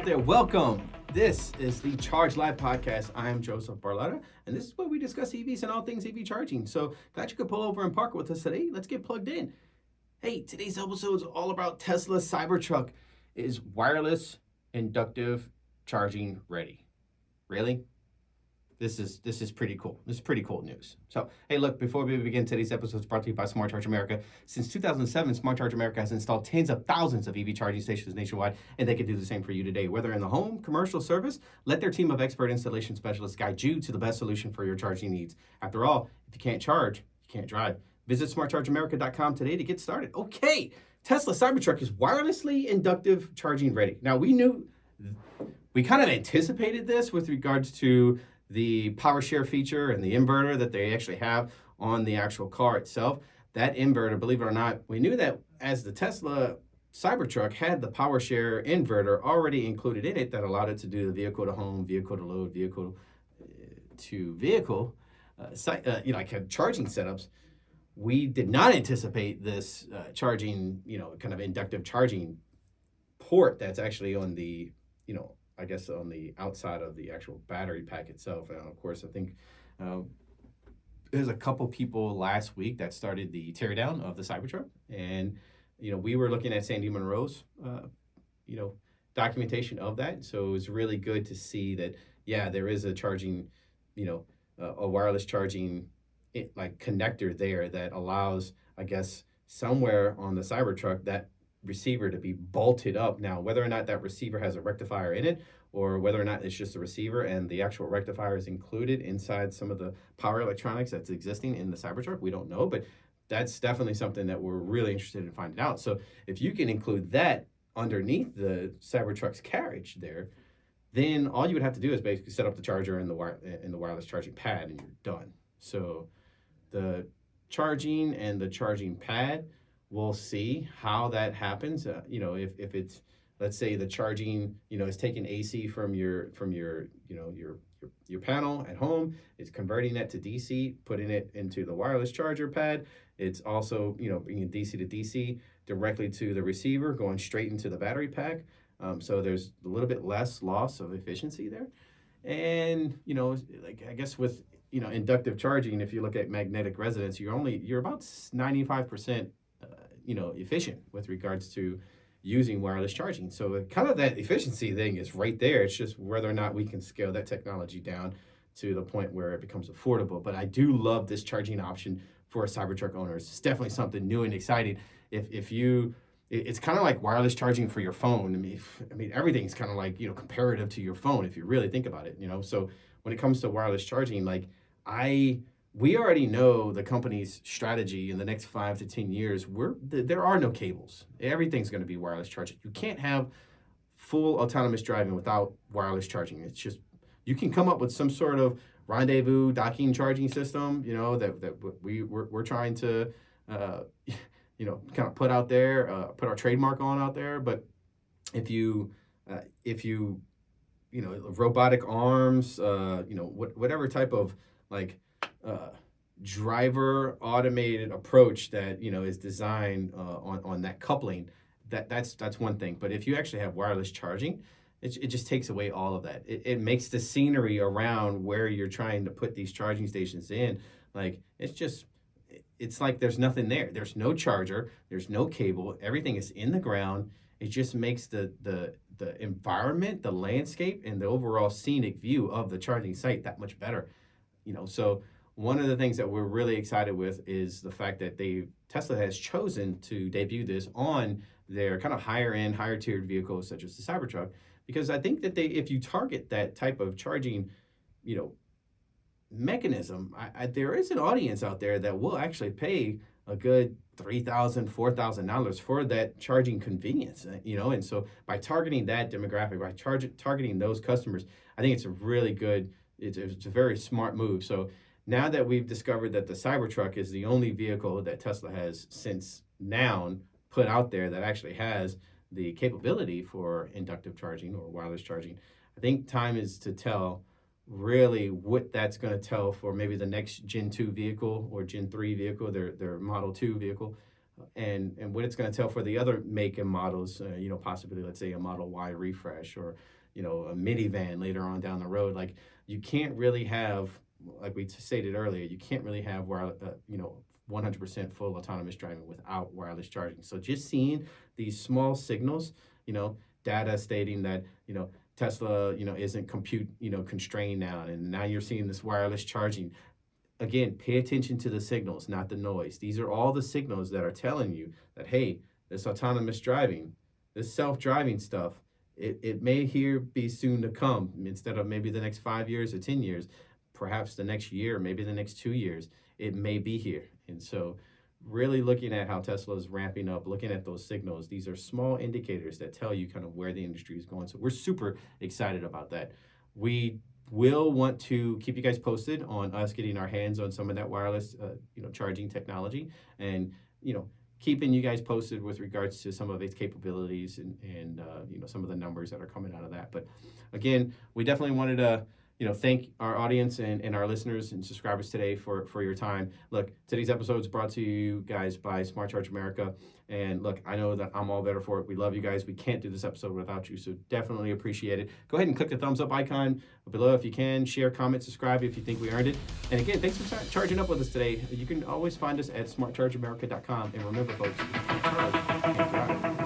there, welcome. This is the Charge Live podcast. I am Joseph Barletta, and this is where we discuss EVs and all things EV charging. So glad you could pull over and park with us today. Let's get plugged in. Hey, today's episode is all about Tesla Cybertruck is wireless inductive charging ready. Really? This is pretty cool. This is pretty cool news. So, hey, look, before we begin, today's episode is brought to you by Smart Charge America. Since 2007, Smart Charge America has installed tens of thousands of EV charging stations nationwide, and they can do the same for you today. Whether in the home, commercial, service, let their team of expert installation specialists guide you to the best solution for your charging needs. After all, if you can't charge, you can't drive. Visit smartchargeamerica.com today to get started. Okay, Tesla Cybertruck is wirelessly inductive charging ready. Now, we kind of anticipated this with regards to the power share feature and the inverter that they actually have on the actual car itself. That inverter, believe it or not, we knew that as the Tesla Cybertruck had the power share inverter already included in it that allowed it to do the vehicle to home, vehicle to load, vehicle to vehicle, like charging setups. We did not anticipate this charging, kind of inductive charging port that's actually on the, I guess on the outside of the actual battery pack itself. And of course, I think there's a couple people last week that started the teardown of the Cybertruck. And, we were looking at Sandy Monroe's, documentation of that. So it was really good to see that, yeah, there is a charging, a wireless charging connector there that allows, I guess, somewhere on the Cybertruck that receiver to be bolted up. Now, whether or not that receiver has a rectifier in it or whether or not it's just a receiver and the actual rectifier is included inside some of the power electronics that's existing in the Cybertruck, we don't know, but that's definitely something that we're really interested in finding out. So if you can include that underneath the Cybertruck's carriage there, then all you would have to do is basically set up the charger and the wireless charging pad and you're done. So the charging and the charging pad, we'll see how that happens. If it's, let's say the charging, is taking AC from your panel at home, it's converting that to DC, putting it into the wireless charger pad. It's also, bringing DC to DC directly to the receiver, going straight into the battery pack. So there's a little bit less loss of efficiency there. And, I guess with, inductive charging, if you look at magnetic resonance, you're about 95%, efficient with regards to using wireless charging. So kind of that efficiency thing is right there. It's just whether or not we can scale that technology down to the point where it becomes affordable. But I do love this charging option for Cybertruck owners. It's definitely something new and exciting. It's kind of like wireless charging for your phone. I mean, everything's kind of like, comparative to your phone if you really think about it, So when it comes to wireless charging, we already know the company's strategy in the next 5 to 10 years. There are no cables. Everything's going to be wireless charging. You can't have full autonomous driving without wireless charging. It's just, you can come up with some sort of rendezvous docking charging system, that we're trying to, kind of put out there, put our trademark on out there. But if you robotic arms, whatever type of driver automated approach that is designed on that coupling, that's one thing. But if you actually have wireless charging, it just takes away all of that. It makes the scenery around where you're trying to put these charging stations in, it's like there's nothing there. There's no charger, there's no cable, everything is in the ground. It just makes the environment, the landscape, and the overall scenic view of the charging site that much better. So one of the things that we're really excited with is the fact that Tesla has chosen to debut this on their kind of higher end, higher tiered vehicles such as the Cybertruck, because I think that if you target that type of charging, mechanism, there is an audience out there that will actually pay a good $3,000, $4,000 for that charging convenience, and so by targeting that demographic, by targeting those customers, I think it's a really good, it's a very smart move. So now that we've discovered that the Cybertruck is the only vehicle that Tesla has since now put out there that actually has the capability for inductive charging or wireless charging, I think time is to tell really what that's going to tell for maybe the next Gen 2 vehicle or Gen 3 vehicle, their Model 2 vehicle. and what it's going to tell for the other make and models, possibly, let's say, a Model Y refresh, or a minivan later on down the road. Like, you can't really have, like we stated earlier, you can't really have 100% full autonomous driving without wireless charging. So just seeing these small signals, data stating that Tesla isn't compute constrained now, and now you're seeing this wireless charging. Again, pay attention to the signals, not the noise. These are all the signals that are telling you that, hey, this autonomous driving, this self-driving stuff, it may be soon to come. Instead of maybe the next 5 years or 10 years, perhaps the next year, maybe the next 2 years, it may be here. And so really looking at how Tesla is ramping up, looking at those signals, these are small indicators that tell you kind of where the industry is going. So we're super excited about that. We will want to keep you guys posted on us getting our hands on some of that wireless, charging technology, and, keeping you guys posted with regards to some of its capabilities and some of the numbers that are coming out of that. But again, we definitely wanted to thank our audience and our listeners and subscribers today for your time. Look, today's episode is brought to you guys by Smart Charge America. And look, I know that I'm all better for it. We love you guys. We can't do this episode without you, so definitely appreciate it. Go ahead and click the thumbs up icon below if you can. Share, comment, subscribe if you think we earned it. And again, thanks for charging up with us today. You can always find us at smartchargeamerica.com. And remember, folks, you can charge and drive.